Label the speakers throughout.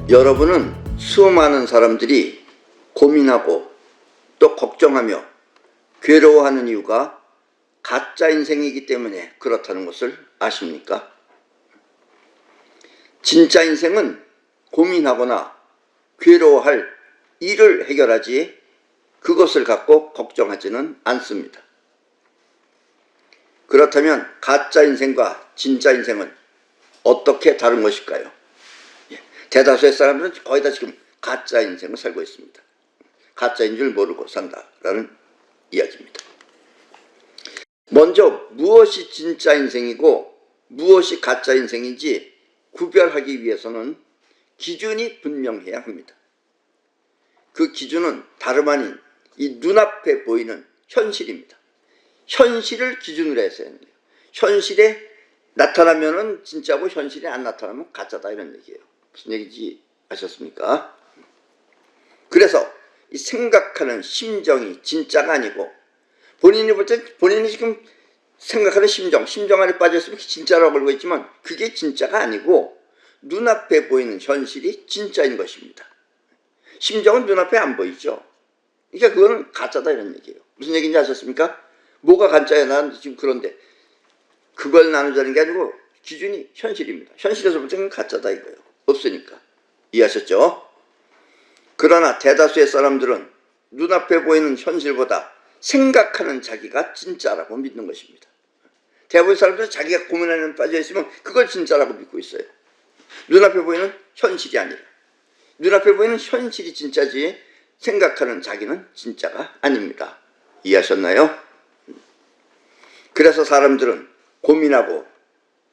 Speaker 1: 여러분은 수많은 사람들이 고민하고 또 걱정하며 괴로워하는 이유가 가짜 인생이기 때문에 그렇다는 것을 아십니까? 진짜 인생은 고민하거나 괴로워할 일을 해결하지 그것을 갖고 걱정하지는 않습니다. 그렇다면 가짜 인생과 진짜 인생은 어떻게 다른 것일까요? 대다수의 사람들은 거의 다 지금 가짜 인생을 살고 있습니다. 가짜인 줄 모르고 산다라는 이야기입니다. 먼저 무엇이 진짜 인생이고 무엇이 가짜 인생인지 구별하기 위해서는 기준이 분명해야 합니다. 그 기준은 다름 아닌 이 눈앞에 보이는 현실입니다. 현실을 기준으로 해서 해야 돼요. 현실에 나타나면은 진짜고 현실에 안 나타나면 가짜다 이런 얘기예요. 무슨 얘기인지 아셨습니까? 그래서 이 생각하는 심정이 진짜가 아니고 본인이 볼 때 본인이 지금 생각하는 심정 안에 빠져있으면 진짜라고 알고 있지만 그게 진짜가 아니고 눈앞에 보이는 현실이 진짜인 것입니다. 심정은 눈앞에 안 보이죠. 그러니까 그거는 가짜다 이런 얘기예요. 무슨 얘기인지 아셨습니까? 뭐가 가짜야? 난 지금 그런데 그걸 나누자는 게 아니고 기준이 현실입니다. 현실에서 볼 때는 가짜다 이거예요. 없으니까. 이해하셨죠? 그러나 대다수의 사람들은 눈앞에 보이는 현실보다 생각하는 자기가 진짜라고 믿는 것입니다. 대부분의 사람들은 자기가 고민하는 데 빠져있으면 그걸 진짜라고 믿고 있어요. 눈앞에 보이는 현실이 아니라. 눈앞에 보이는 현실이 진짜지 생각하는 자기는 진짜가 아닙니다. 이해하셨나요? 그래서 사람들은 고민하고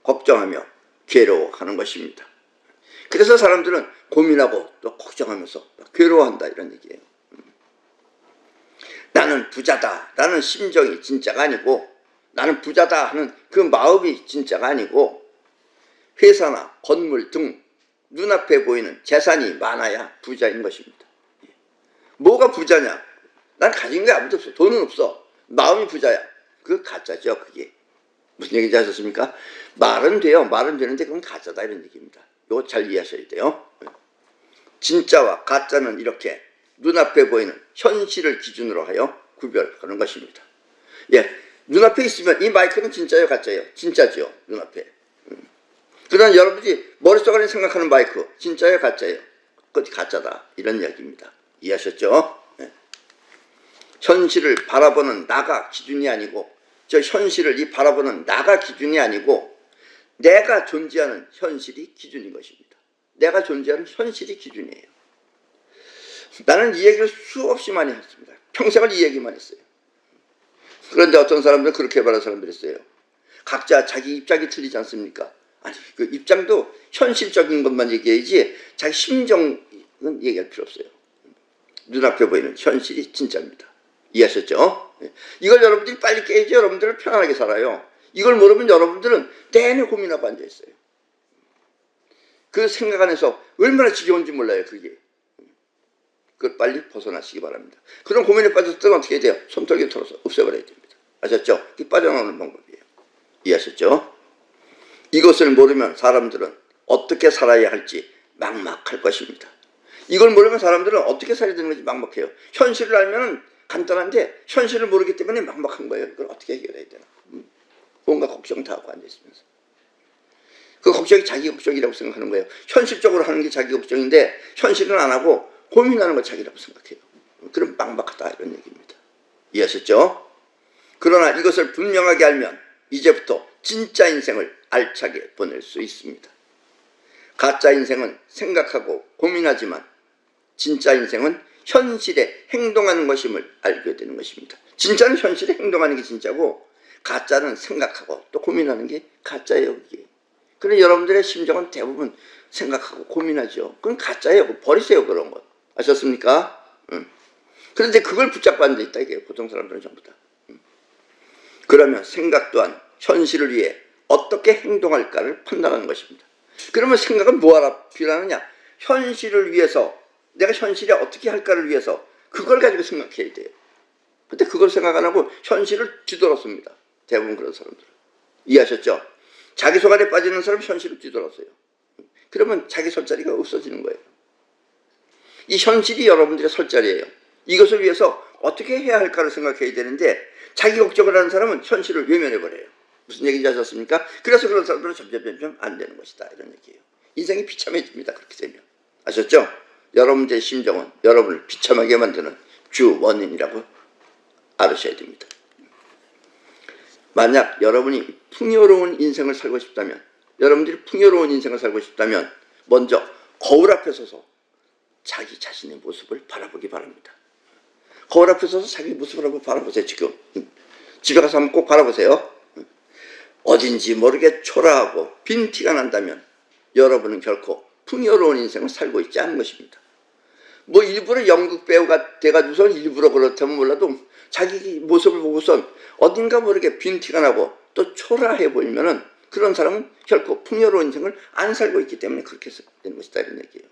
Speaker 1: 걱정하며 괴로워하는 것입니다. 그래서 사람들은 고민하고 또 걱정하면서 괴로워한다 이런 얘기예요. 나는 부자다 라는 심정이 진짜가 아니고 나는 부자다 하는 그 마음이 진짜가 아니고 회사나 건물 등 눈앞에 보이는 재산이 많아야 부자인 것입니다. 뭐가 부자냐? 난 가진 게 아무도 없어. 돈은 없어. 마음이 부자야. 그거 가짜죠. 그게. 무슨 얘기인지 아셨습니까? 말은 돼요. 말은 되는데 그건 가짜다 이런 얘기입니다. 이거 잘 이해하셔야 돼요. 진짜와 가짜는 이렇게 눈앞에 보이는 현실을 기준으로 하여 구별하는 것입니다. 예, 눈앞에 있으면 이 마이크는 진짜예요, 가짜예요? 진짜죠, 눈앞에. 그러나 여러분이 머릿속 안에 생각하는 마이크 진짜예요, 가짜예요? 그것이 가짜다 이런 이야기입니다. 이해하셨죠? 예. 현실을 바라보는 나가 기준이 아니고 저 현실을 이 바라보는 나가 기준이 아니고 내가 존재하는 현실이 기준인 것입니다. 내가 존재하는 현실이 기준이에요. 나는 이 얘기를 수없이 많이 했습니다. 평생을 이 얘기만 했어요. 그런데 어떤 사람들은 그렇게 말하는 사람들이 있어요. 각자 자기 입장이 틀리지 않습니까? 아니, 그 입장도 현실적인 것만 얘기해야지 자기 심정은 얘기할 필요 없어요. 눈앞에 보이는 현실이 진짜입니다. 이해하셨죠? 이걸 여러분들이 빨리 깨야지 여러분들은 편안하게 살아요. 이걸 모르면 여러분들은 내내 고민하고 앉아있어요. 그 생각 안에서 얼마나 지겨운지 몰라요, 그게. 그걸 빨리 벗어나시기 바랍니다. 그런 고민에 빠졌을 때는 어떻게 해야 돼요? 손털기 털어서 없애버려야 됩니다. 아셨죠? 이게 빠져나오는 방법이에요. 이해하셨죠? 이것을 모르면 사람들은 어떻게 살아야 할지 막막할 것입니다. 이걸 모르면 사람들은 어떻게 살아야 되는 건지 막막해요. 현실을 알면 간단한데 현실을 모르기 때문에 막막한 거예요. 이걸 어떻게 해결해야 되나. 뭔가 걱정 다 하고 앉아있으면서. 그 걱정이 자기 걱정이라고 생각하는 거예요. 현실적으로 하는 게 자기 걱정인데 현실은 안 하고 고민하는 걸 자기라고 생각해요. 그럼 막막하다 이런 얘기입니다. 이해하셨죠? 그러나 이것을 분명하게 알면 이제부터 진짜 인생을 알차게 보낼 수 있습니다. 가짜 인생은 생각하고 고민하지만 진짜 인생은 현실에 행동하는 것임을 알게 되는 것입니다. 진짜는 현실에 행동하는 게 진짜고 가짜는 생각하고 또 고민하는 게 가짜예요. 그게. 그런데 여러분들의 심정은 대부분 생각하고 고민하죠. 그건 가짜예요. 버리세요 그런 것. 아셨습니까? 그런데 그걸 붙잡고 앉아있다 이게 보통 사람들은 전부 다. 그러면 생각 또한 현실을 위해 어떻게 행동할까를 판단하는 것입니다. 그러면 생각은 뭐하라 필요하느냐? 현실을 위해서 내가 현실에 어떻게 할까를 위해서 그걸 가지고 생각해야 돼요. 근데 그걸 생각 안 하고 현실을 뒤돌았습니다. 대부분 그런 사람들은. 이해하셨죠? 자기 속안에 빠지는 사람 현실을 뒤돌았어요. 그러면 자기 설 자리가 없어지는 거예요. 이 현실이 여러분들의 설 자리예요. 이것을 위해서 어떻게 해야 할까를 생각해야 되는데 자기 걱정을 하는 사람은 현실을 외면해버려요. 무슨 얘기인지 아셨습니까? 그래서 그런 사람들은 점점 안 되는 것이다 이런 얘기예요. 인생이 비참해집니다. 그렇게 되면. 아셨죠? 여러분들의 심정은 여러분을 비참하게 만드는 주 원인이라고 알으셔야 됩니다. 만약 여러분이 풍요로운 인생을 살고 싶다면, 여러분들이 풍요로운 인생을 살고 싶다면 먼저 거울 앞에 서서 자기 자신의 모습을 바라보기 바랍니다. 거울 앞에 서서 자기 모습을 한번 바라보세요. 지금 집에 가서 한번 꼭 바라보세요. 어딘지 모르게 초라하고 빈 티가 난다면 여러분은 결코 풍요로운 인생을 살고 있지 않은 것입니다. 뭐 일부러 연극 배우가 돼가지고서 일부러 그렇다면 몰라도 자기 모습을 보고선 어딘가 모르게 빈 티가 나고 또 초라해 보이면은 그런 사람은 결코 풍요로운 인생을 안 살고 있기 때문에 그렇게 되는 것이다 이런 얘기예요.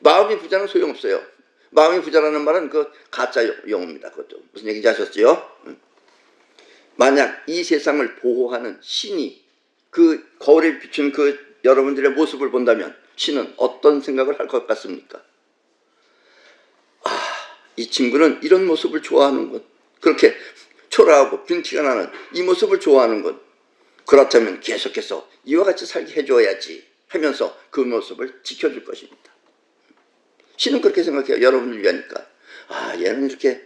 Speaker 1: 마음이 부자는 소용없어요. 마음이 부자라는 말은 그 가짜 용어입니다. 그것도 무슨 얘기인지 아셨죠? 만약 이 세상을 보호하는 신이 그 거울에 비춘 그 여러분들의 모습을 본다면 신은 어떤 생각을 할 것 같습니까? 이 친구는 이런 모습을 좋아하는군. 그렇게 초라하고 빈티가 나는 이 모습을 좋아하는군. 그렇다면 계속해서 이와 같이 살게 해줘야지 하면서 그 모습을 지켜줄 것입니다. 신은 그렇게 생각해요. 여러분을 위하니까. 얘는 이렇게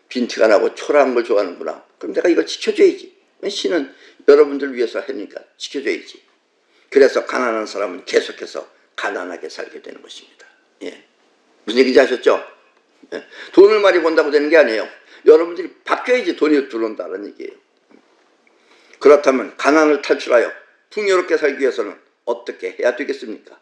Speaker 1: 빈티가 나고 초라한 걸 좋아하는구나. 그럼 내가 이걸 지켜줘야지. 신은 여러분들 위해서 하니까 지켜줘야지. 그래서 가난한 사람은 계속해서 가난하게 살게 되는 것입니다. 예. 무슨 얘기인지 아셨죠? 예. 돈을 많이 번다고 되는 게 아니에요. 여러분들이 바뀌어야지 돈이 들어온다는 얘기예요. 그렇다면 가난을 탈출하여 풍요롭게 살기 위해서는 어떻게 해야 되겠습니까?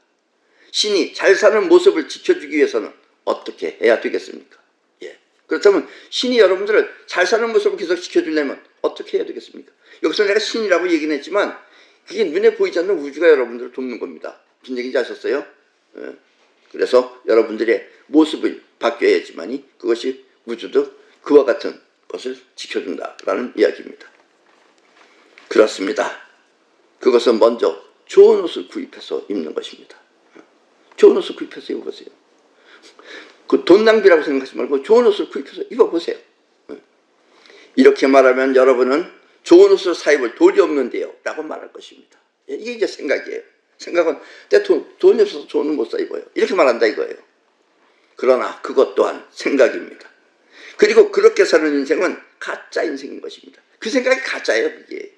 Speaker 1: 신이 잘 사는 모습을 지켜주기 위해서는 어떻게 해야 되겠습니까? 예. 그렇다면 신이 여러분들을 잘 사는 모습을 계속 지켜주려면 어떻게 해야 되겠습니까? 여기서 내가 신이라고 얘기는 했지만 그게 눈에 보이지 않는 우주가 여러분들을 돕는 겁니다. 무슨 얘기인지 아셨어요? 예. 그래서 여러분들의 모습을 바뀌어야지만이 그것이 우주도 그와 같은 것을 지켜준다라는 이야기입니다. 그렇습니다. 그것은 먼저 좋은 옷을 구입해서 입는 것입니다. 좋은 옷을 구입해서 입어보세요. 그 돈 낭비라고 생각하지 말고 좋은 옷을 구입해서 입어보세요. 이렇게 말하면 여러분은 좋은 옷을 사 입을 돈이 없는데요 라고 말할 것입니다. 이게 이제 생각이에요. 생각은 내 돈이 없어서 좋은 옷 못 사 입어요. 이렇게 말한다 이거예요. 그러나 그것 또한 생각입니다. 그리고 그렇게 사는 인생은 가짜 인생인 것입니다. 그 생각이 가짜예요. 이게.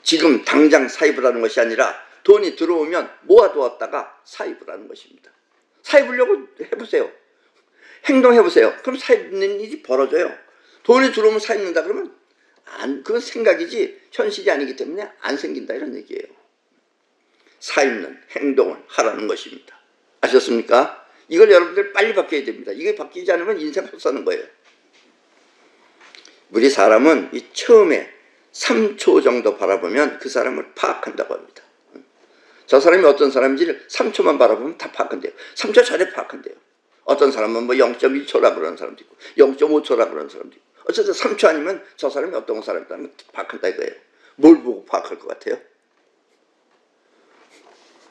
Speaker 1: 지금 당장 사입을 하는 것이 아니라 돈이 들어오면 모아두었다가 사입을 하는 것입니다. 사입으려고 해보세요. 행동해보세요. 그럼 사입는 일이 벌어져요. 돈이 들어오면 사입는다 그러면 그건 생각이지 현실이 아니기 때문에 안 생긴다 이런 얘기예요. 사입는 행동을 하라는 것입니다. 아셨습니까? 이걸 여러분들 빨리 바뀌어야 됩니다. 이게 바뀌지 않으면 인생 헛사는 거예요. 우리 사람은 이 처음에 3초 정도 바라보면 그 사람을 파악한다고 합니다. 저 사람이 어떤 사람인지를 3초만 바라보면 다 파악한대요. 3초 전에 파악한대요. 어떤 사람은 뭐 0.1초라 그러는 사람도 있고 0.5초라 그러는 사람도 있고 어쨌든 3초 아니면 저 사람이 어떤 사람이라는 걸 파악한다 이거예요. 뭘 보고 파악할 것 같아요?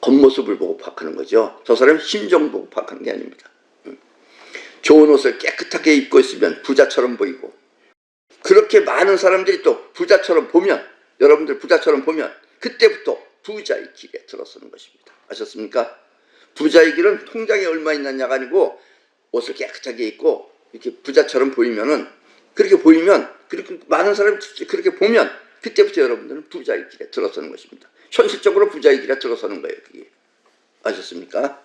Speaker 1: 겉모습을 보고 파악하는 거죠. 저 사람의 심정 보고 파악하는 게 아닙니다. 좋은 옷을 깨끗하게 입고 있으면 부자처럼 보이고 그렇게 많은 사람들이 또 부자처럼 보면 여러분들 부자처럼 보면 그때부터 부자의 길에 들어서는 것입니다. 아셨습니까? 부자의 길은 통장에 얼마 있느냐가 아니고 옷을 깨끗하게 입고 이렇게 부자처럼 보이면은 그렇게 보이면 그렇게 많은 사람이 그렇게 보면 그때부터 여러분들은 부자의 길에 들어서는 것입니다. 현실적으로 부자의 길에 들어서는 거예요. 그게. 아셨습니까?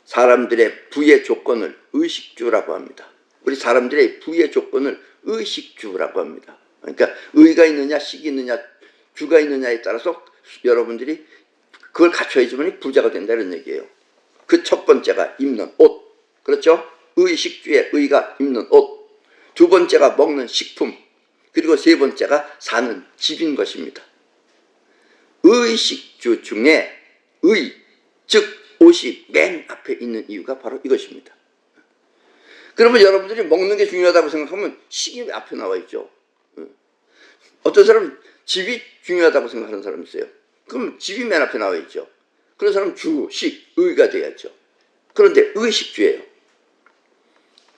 Speaker 1: 사람들의 부의 조건을 의식주라고 합니다. 우리 사람들의 부의 조건을 의식주라고 합니다. 그러니까 의가 있느냐 식이 있느냐 주가 있느냐에 따라서 여러분들이 그걸 갖춰야지만 부자가 된다는 얘기예요. 그 첫 번째가 입는 옷. 그렇죠? 의식주의 의가 입는 옷. 두 번째가 먹는 식품. 그리고 세 번째가 사는 집인 것입니다. 의식주 중에 의, 즉 옷이 맨 앞에 있는 이유가 바로 이것입니다. 그러면 여러분들이 먹는 게 중요하다고 생각하면 식이 앞에 나와 있죠. 어떤 사람은 집이 중요하다고 생각하는 사람이 있어요. 그럼 집이 맨 앞에 나와 있죠. 그런 사람은 주, 식, 의가 돼야죠. 그런데 의식주예요.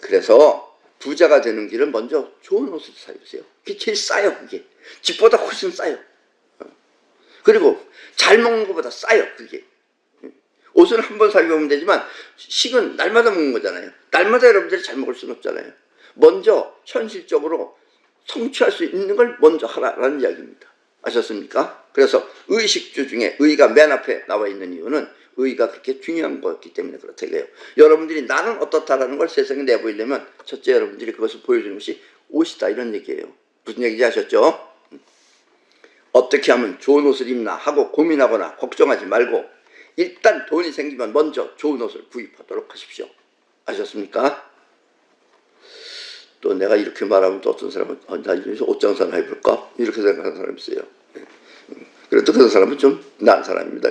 Speaker 1: 그래서 부자가 되는 길은 먼저 좋은 옷을 사입으세요. 그게 제일 싸요. 그게 집보다 훨씬 싸요. 그리고 잘 먹는 것보다 싸요. 그게 옷은 한 번 사입으면 되지만 식은 날마다 먹는 거잖아요. 날마다 여러분들이 잘 먹을 수는 없잖아요. 먼저 현실적으로 성취할 수 있는 걸 먼저 하라라는 이야기입니다. 아셨습니까? 그래서 의식주 중에 의가 맨 앞에 나와 있는 이유는 의가 그렇게 중요한 거였기 때문에 그렇다 이거예요. 여러분들이 나는 어떻다라는 걸 세상에 내보이려면 첫째 여러분들이 그것을 보여주는 것이 옷이다 이런 얘기예요. 무슨 얘기인지 아셨죠? 어떻게 하면 좋은 옷을 입나 하고 고민하거나 걱정하지 말고 일단 돈이 생기면 먼저 좋은 옷을 구입하도록 하십시오. 아셨습니까? 또 내가 이렇게 말하면 또 어떤 사람은 나 이제 옷 장사나 해볼까? 이렇게 생각하는 사람이 있어요. 그래도 그런 사람은 좀 나은 사람입니다.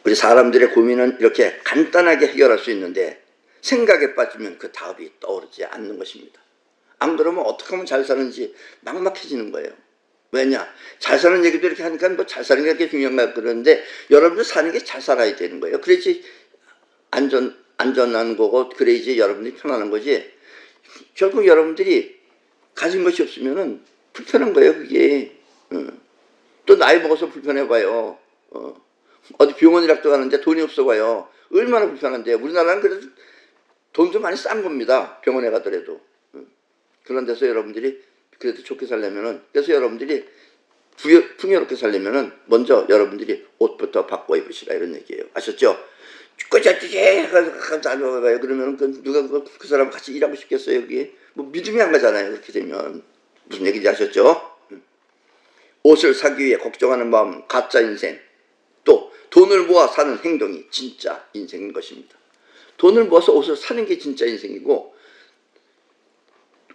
Speaker 1: 우리 사람들의 고민은 이렇게 간단하게 해결할 수 있는데 생각에 빠지면 그 답이 떠오르지 않는 것입니다. 안 그러면 어떻게 하면 잘 사는지 막막해지는 거예요. 왜냐? 잘 사는 얘기도 이렇게 하니까 뭐 잘 사는 게 그렇게 중요한가 그러는데 여러분들 사는 게 잘 살아야 되는 거예요. 그래야지 안전한 거고 그래야지 여러분들이 편안한 거지. 결국 여러분들이 가진 것이 없으면은 불편한 거예요. 그게. 또 나이 먹어서 불편해봐요. 어디 병원이라도 가는데 돈이 없어 봐요. 얼마나 불편한데요. 우리나라는 그래도 돈도 많이 싼 겁니다. 병원에 가더라도. 그런 데서 여러분들이 그래도 좋게 살려면은, 그래서 여러분들이 풍요롭게 살려면은 먼저 여러분들이 옷부터 바꿔 입으시라 이런 얘기예요. 아셨죠? 꼬자찌게 해가지고 그러면 누가 그 사람 같이 일하고 싶겠어요? 여기 뭐 믿음이 안 가잖아요. 그렇게 되면. 무슨 얘기인지 아셨죠? 옷을 사기 위해 걱정하는 마음은 가짜 인생, 또 돈을 모아 사는 행동이 진짜 인생인 것입니다. 돈을 모아서 옷을 사는 게 진짜 인생이고,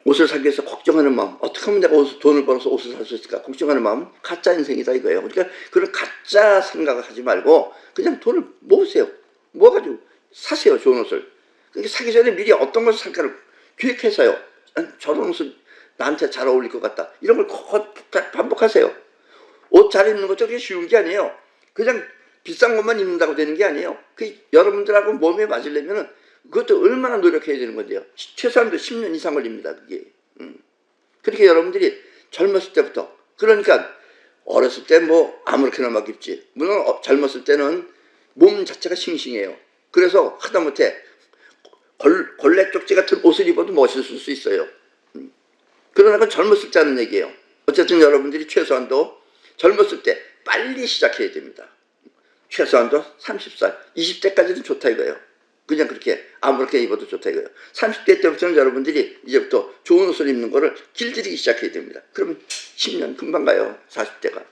Speaker 1: 옷을 사기 위해서 걱정하는 마음, 어떻게 하면 내가 돈을 벌어서 옷을 살 수 있을까 걱정하는 마음은 가짜 인생이다 이거예요. 그러니까 그런 가짜 생각을 하지 말고 그냥 돈을 모으세요. 모아가지고 사세요. 좋은 옷을. 그러니까 사기 전에 미리 어떤 것을 살까를 기획해서요. 저런 옷은 나한테 잘 어울릴 것 같다. 이런 걸 반복하세요. 옷 잘 입는 것도 그렇게 쉬운 게 아니에요. 그냥 비싼 것만 입는다고 되는 게 아니에요. 그 여러분들하고 몸에 맞으려면은 그것도 얼마나 노력해야 되는 건데요. 최소한도 10년 이상 걸립니다. 그게. 그렇게 여러분들이 젊었을 때부터, 그러니까 어렸을 때 뭐 아무렇게나 막 입지. 물론 젊었을 때는 몸 자체가 싱싱해요. 그래서 하다못해 걸레 쪽지 같은 옷을 입어도 멋있을 수 있어요. 그러나 그건 젊었을 때 하는 얘기예요. 어쨌든 여러분들이 최소한도 젊었을 때 빨리 시작해야 됩니다. 최소한도 30살, 20대까지는 좋다 이거예요. 그냥 그렇게 아무렇게 입어도 좋다 이거예요. 30대 때부터는 여러분들이 이제부터 좋은 옷을 입는 거를 길들이기 시작해야 됩니다. 그러면 10년 금방 가요. 40대가.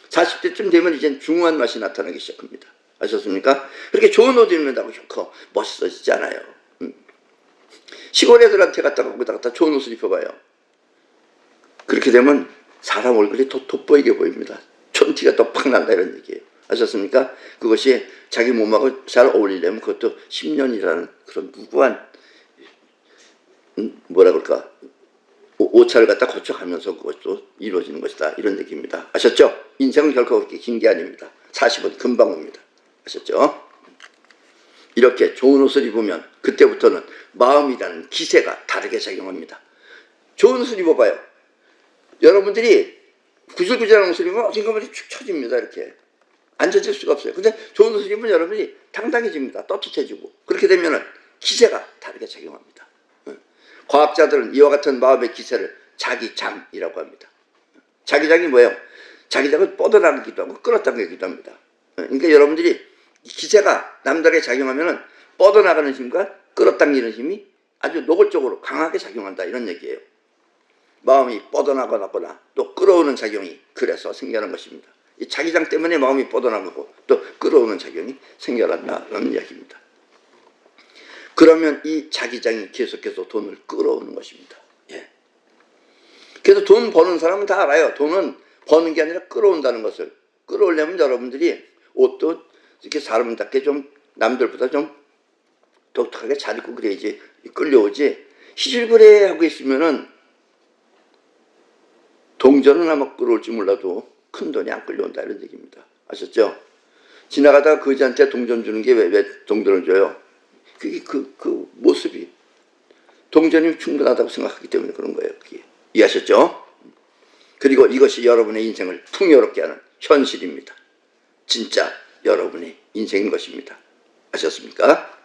Speaker 1: 40대쯤 되면 이제 중후한 맛이 나타나기 시작합니다. 아셨습니까? 그렇게 좋은 옷 입는다고 좋고 멋있어지지 않아요. 시골 애들한테 갖다가 거기다 좋은 옷을 입혀봐요. 그렇게 되면 사람 얼굴이 더 돋보이게 보입니다. 촌티가 더 팍 난다 이런 얘기예요. 아셨습니까? 그것이 자기 몸하고 잘 어울리려면 그것도 10년이라는 그런 무구한 뭐라 그럴까 오차를 갖다 거쳐가면서 그것도 이루어지는 것이다 이런 얘기입니다. 아셨죠? 인생은 결코 그렇게 긴 게 아닙니다. 40은 금방 옵니다. 아셨죠? 이렇게 좋은 옷을 입으면 그때부터는 마음이라는 기세가 다르게 작용합니다. 좋은 옷을 입어봐요. 여러분들이 구질구질한 옷을 입으면 어딘가 축 처집니다. 이렇게 앉아질 수가 없어요. 근데 좋은 옷을 입으면 여러분이 당당해집니다. 떳떳해지고. 그렇게 되면 기세가 다르게 작용합니다. 과학자들은 이와 같은 마음의 기세를 자기장이라고 합니다. 자기장이 뭐예요? 자기장은 뻗어나가기도 하고 끌어당기기도 합니다. 그러니까 여러분들이 기세가 남다르게 작용하면 뻗어나가는 힘과 끌어당기는 힘이 아주 노골적으로 강하게 작용한다 이런 얘기예요. 마음이 뻗어나가거나 또 끌어오는 작용이 그래서 생겨난 것입니다. 이 자기장 때문에 마음이 뻗어나가고 또 끌어오는 작용이 생겨난다는 이야기입니다. 그러면 이 자기장이 계속해서 돈을 끌어오는 것입니다. 예. 그래서 돈 버는 사람은 다 알아요. 돈은 버는 게 아니라 끌어온다는 것을. 끌어오려면 여러분들이 옷도 이렇게 사람답게 좀 남들보다 좀 독특하게 잘 입고 그래야지 끌려오지. 희실그레 하고 있으면은 동전은 아마 끌어올지 몰라도 큰 돈이 안 끌려온다 이런 얘기입니다. 아셨죠? 지나가다가 거지한테 동전 주는 게 왜 동전을 줘요? 그게 그 모습이 동전이 충분하다고 생각하기 때문에 그런 거예요. 그게. 이해하셨죠? 그리고 이것이 여러분의 인생을 풍요롭게 하는 현실입니다. 진짜 여러분의 인생인 것입니다. 아셨습니까?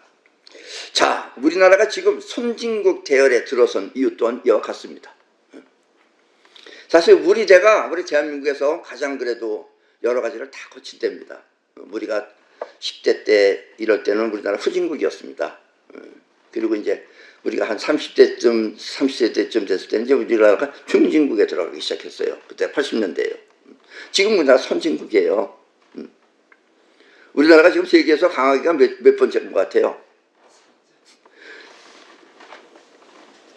Speaker 1: 자, 우리나라가 지금 선진국 대열에 들어선 이유 또한 이와 같습니다. 사실 우리 대한민국에서 가장 그래도 여러 가지를 다 거친 때입니다. 우리가 10대 때 이럴 때는 우리나라 후진국이었습니다. 그리고 이제 우리가 한 30대 때쯤 됐을 때는 이제 우리나라가 중진국에 들어가기 시작했어요. 그때 80년대예요. 지금 우리나라 선진국이에요. 우리나라가 지금 세계에서 강하기가 몇 번째인 것 같아요?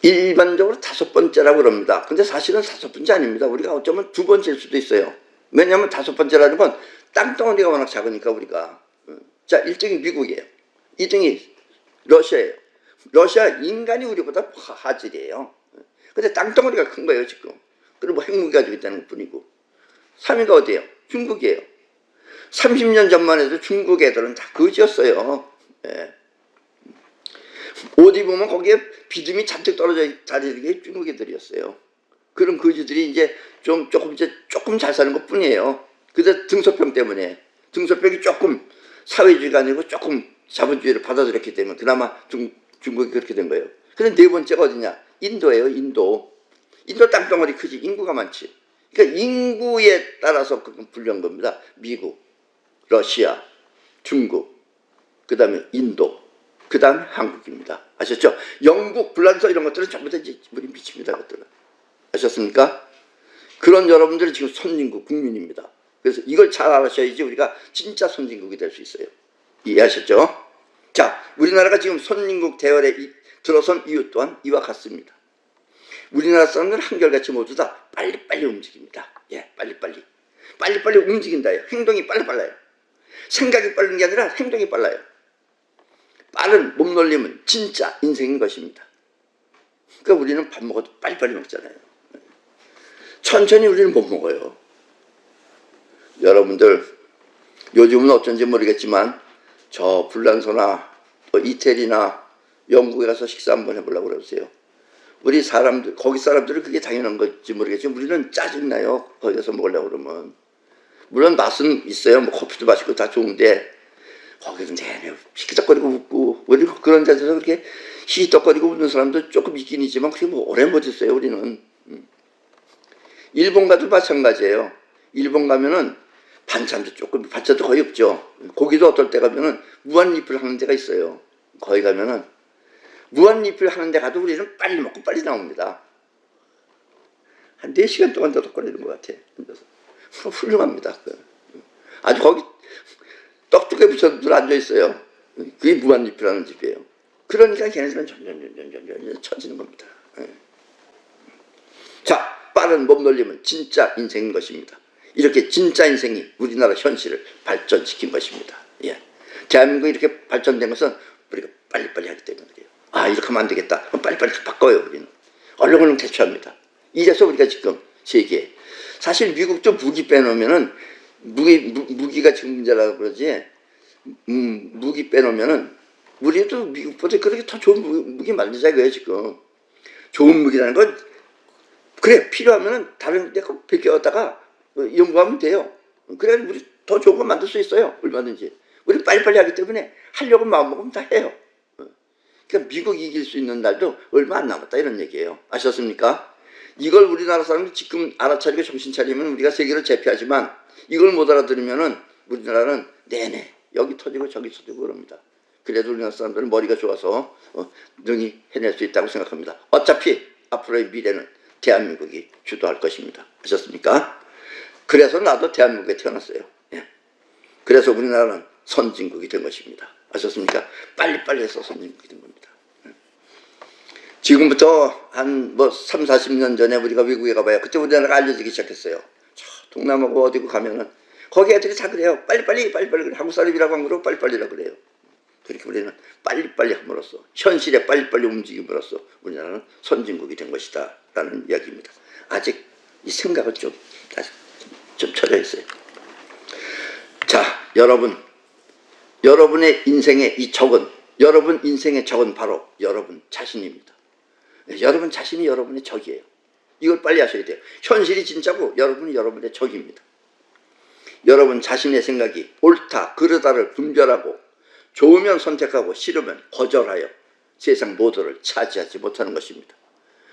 Speaker 1: 일반적으로 5번째라고 그럽니다. 근데 사실은 5번째 아닙니다. 우리가 어쩌면 2번째일 수도 있어요. 왜냐하면 5번째라는 건 땅덩어리가 워낙 작으니까 우리가. 자, 1등이 미국이에요. 2등이 러시아예요. 러시아 인간이 우리보다 하질이에요. 근데 땅덩어리가 큰 거예요 지금. 그리고 뭐 핵무기 가지고 있다는 것뿐이고. 3위가 어디예요? 중국이에요. 30년 전만 해도 중국 애들은 다 거지였어요. 예. 어디 보면 거기에 비듬이 잔뜩 떨어져 다니는 게 중국 애들이었어요. 그런 거지들이 이제 조금 잘 사는 것 뿐이에요. 근데 등소평 때문에, 등소평이 조금 사회주의가 아니고 조금 자본주의를 받아들였기 때문에 그나마 중국이 그렇게 된 거예요. 근데 네 번째가 어디냐? 인도예요. 인도 땅덩어리 크지. 인구가 많지. 그러니까 인구에 따라서 분류한 겁니다. 미국, 러시아, 중국, 그 다음에 인도, 그 다음에 한국입니다. 아셨죠? 영국, 불란서 이런 것들은 전부 다 이제 우리 미칩니다. 그것들은. 아셨습니까? 그런 여러분들은 지금 선진국 국민입니다. 그래서 이걸 잘 알아셔야지 우리가 진짜 선진국이 될 수 있어요. 이해하셨죠? 자, 우리나라가 지금 선진국 대열에 들어선 이유 또한 이와 같습니다. 우리나라 사람들은 한결같이 모두 다 빨리빨리 움직입니다. 예, 빨리빨리 움직인다요. 행동이 빨라요. 생각이 빠른 게 아니라 행동이 빨라요. 빠른 몸놀림은 진짜 인생인 것입니다. 그러니까 우리는 밥 먹어도 빨리빨리 먹잖아요. 천천히 우리는 못 먹어요. 여러분들 요즘은 어쩐지 모르겠지만 저 불란서나 또 이태리나 영국에 가서 식사 한번 해보려고 그러세요. 우리 사람들, 거기 사람들은 그게 당연한 건지 모르겠지만 우리는 짜증나요. 거기 가서 먹으려고 그러면. 물론 맛은 있어요. 뭐 커피도 마시고 다 좋은데 거기는 내내 시끄적거리고 웃고, 우리 그런 데서 그렇게 희덕거리고 웃는 사람도 조금 있긴 있지만 그게 뭐 오래 못 있어요. 우리는. 일본 가도 마찬가지예요. 일본 가면은 반찬도 거의 없죠. 고기도 어떨 때 가면은 무한리필 하는 데가 있어요. 거기 가면은 무한리필 하는 데 가도 우리는 빨리 먹고 빨리 나옵니다. 한 4시간 동안 더덕거리는 것 같아. 훌륭합니다. 아주 거기 떡두개 붙여들 앉아있어요. 그게 무한리필하는 집이에요. 그러니까 걔네들은 점점 처지는 겁니다. 자, 빠른 몸놀림은 진짜 인생인 것입니다. 이렇게 진짜 인생이 우리나라 현실을 발전시킨 것입니다. 예. 대한민국이 이렇게 발전된 것은 우리가 빨리빨리 하기 때문에 그래요. 아, 이렇게 하면 안 되겠다. 그럼 빨리빨리 바꿔요. 우리는 얼른 대처합니다. 이래서 우리가 지금 세계에, 사실 미국도 무기 빼놓으면은 무기가 지금 문제라고 그러지. 무기 빼놓으면은 우리도 미국보다 그렇게 더 좋은 무기 만들자 그래요. 지금 좋은 무기라는 건 그래, 필요하면은 다른 데 베껴다가 연구하면 돼요. 그래 우리 더 좋은 거 만들 수 있어요. 얼마든지. 우리 빨리빨리 하기 때문에 하려고 마음먹으면 다 해요. 그러니까 미국 이길 수 있는 날도 얼마 안 남았다 이런 얘기예요. 아셨습니까? 이걸 우리나라 사람들이 지금 알아차리고 정신 차리면 우리가 세계를 제패하지만 이걸 못 알아들으면은 우리나라는 내내 여기 터지고 저기 터지고 그럽니다. 그래도 우리나라 사람들은 머리가 좋아서 능히 해낼 수 있다고 생각합니다. 어차피 앞으로의 미래는 대한민국이 주도할 것입니다. 아셨습니까? 그래서 나도 대한민국에 태어났어요. 예. 그래서 우리나라는 선진국이 된 것입니다. 아셨습니까? 빨리빨리 해서 선진국이 된 겁니다. 지금부터 한 3, 40년 전에 우리가 외국에 가봐요. 그때 우리나라가 알려지기 시작했어요. 동남아고 어디고 가면은 거기 애들이 다 그래요. 빨리빨리 그래. 한국 사람이라고 한 거로 빨리빨리라고 그래요. 그렇게 우리는 빨리빨리 함으로써, 현실에 빨리빨리 움직임으로써 우리나라는 선진국이 된 것이다 라는 이야기입니다. 아직 이 생각을 좀 다시 좀 쳐져 있어요. 자, 여러분의 인생의 이 적은, 여러분 인생의 적은 바로 여러분 자신입니다. 여러분 자신이 여러분의 적이에요. 이걸 빨리 아셔야 돼요. 현실이 진짜고 여러분이 여러분의 적입니다. 여러분 자신의 생각이 옳다 그르다를 분별하고 좋으면 선택하고 싫으면 거절하여 세상 모두를 차지하지 못하는 것입니다.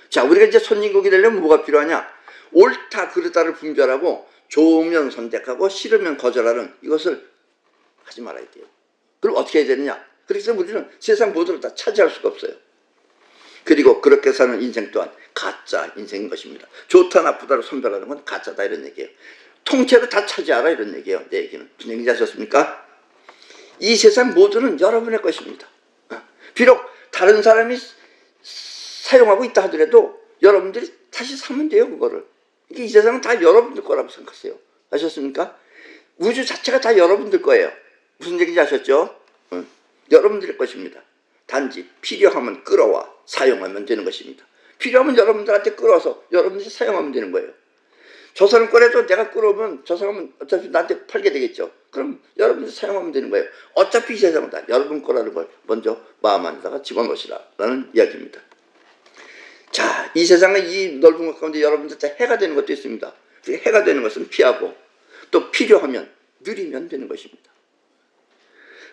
Speaker 1: 자, 우리가 이제 선진국이 되려면 뭐가 필요하냐? 옳다 그르다를 분별하고 좋으면 선택하고 싫으면 거절하는 이것을 하지 말아야 돼요. 그럼 어떻게 해야 되느냐? 그래서 우리는 세상 모두를 다 차지할 수가 없어요. 그리고 그렇게 사는 인생 또한 가짜 인생인 것입니다. 좋다 나쁘다를 선별하는 건 가짜다 이런 얘기예요. 통째로 다 차지하라 이런 얘기예요. 내 얘기는. 무슨 얘기인지 아셨습니까? 이 세상 모두는 여러분의 것입니다. 비록 다른 사람이 사용하고 있다 하더라도 여러분들이 다시 사면 돼요. 그거를. 이 세상은 다 여러분들 거라고 생각하세요. 아셨습니까? 우주 자체가 다 여러분들 거예요. 무슨 얘기인지 아셨죠? 여러분들의 것입니다. 단지 필요하면 끌어와 사용하면 되는 것입니다. 필요하면 여러분들한테 끌어와서 여러분들이 사용하면 되는 거예요. 저 사람 거라도 내가 끌어오면 저 사람은 어차피 나한테 팔게 되겠죠. 그럼 여러분들이 사용하면 되는 거예요. 어차피 이 세상은 다 여러분 거라는 걸 먼저 마음 안에다가 집어넣으시라 라는 이야기입니다. 자, 이 세상의 이 넓은 것 가운데 여러분들 해가 되는 것도 있습니다. 해가 되는 것은 피하고 또 필요하면 누리면 되는 것입니다.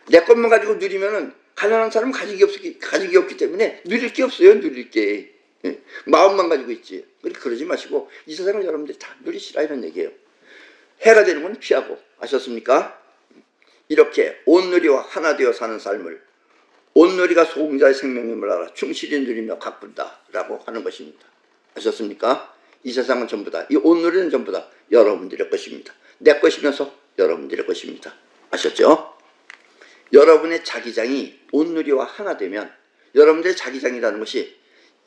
Speaker 1: 내 것만 가지고 누리면은 가난한 사람은 가진 게 없기 때문에 누릴 게 없어요. 누릴 게. 마음만 가지고 있지. 그러지 마시고 이 세상을 여러분들이 다 누리시라 이런 얘기예요. 해가 되는 건 피하고. 아셨습니까? 이렇게 온누리와 하나 되어 사는 삶을 온누리가 소공자의 생명임을 알아 충실히 누리며 가꾼다 라고 하는 것입니다. 아셨습니까? 이 세상은 전부 다, 이 온누리는 전부 다 여러분들의 것입니다. 내 것이면서 여러분들의 것입니다. 아셨죠? 여러분의 자기장이 온누리와 하나 되면 여러분들의 자기장이라는 것이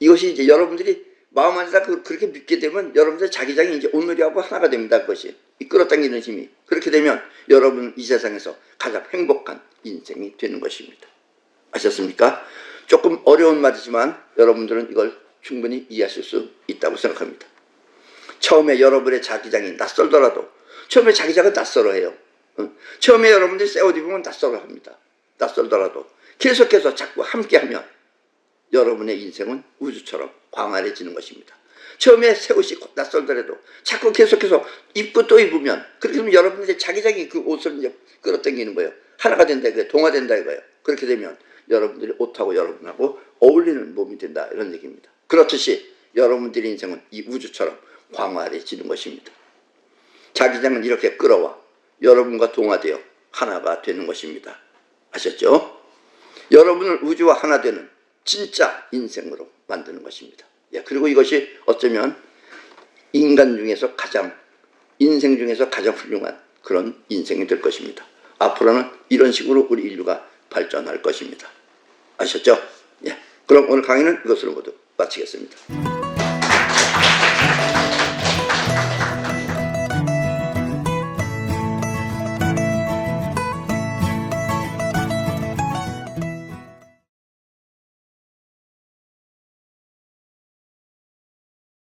Speaker 1: 이것이 이제 여러분들이 마음 안에다 그렇게 믿게 되면 여러분들의 자기장이 이제 온누리하고 하나가 됩니다. 그것이 끌어당기는 힘이. 그렇게 되면 여러분은 이 세상에서 가장 행복한 인생이 되는 것입니다. 아셨습니까? 조금 어려운 말이지만 여러분들은 이걸 충분히 이해하실 수 있다고 생각합니다. 처음에 여러분의 자기장이 낯설더라도 처음에 자기장은 낯설어해요. 처음에 여러분들이 새 옷 입으면 낯설어합니다. 낯설더라도 계속해서 자꾸 함께하면 여러분의 인생은 우주처럼 광활해지는 것입니다. 처음에 새 옷이 낯설더라도 자꾸 계속해서 입고 또 입으면 그렇게 되면 여러분들의 자기장이 그 옷을 이제 끌어당기는 거예요. 하나가 된다 이거예요. 동화된다 이거예요. 그렇게 되면 여러분들이 옷하고 여러분하고 어울리는 몸이 된다 이런 얘기입니다. 그렇듯이 여러분들의 인생은 이 우주처럼 광활해지는 것입니다. 자기장은 이렇게 끌어와 여러분과 동화되어 하나가 되는 것입니다. 아셨죠? 여러분을 우주와 하나 되는 진짜 인생으로 만드는 것입니다. 그리고 이것이 어쩌면 인간 중에서 인생 중에서 가장 훌륭한 그런 인생이 될 것입니다. 앞으로는 이런 식으로 우리 인류가 발전할 것입니다. 아셨죠? 그럼 오늘 강의는 이것으로 모두 마치겠습니다.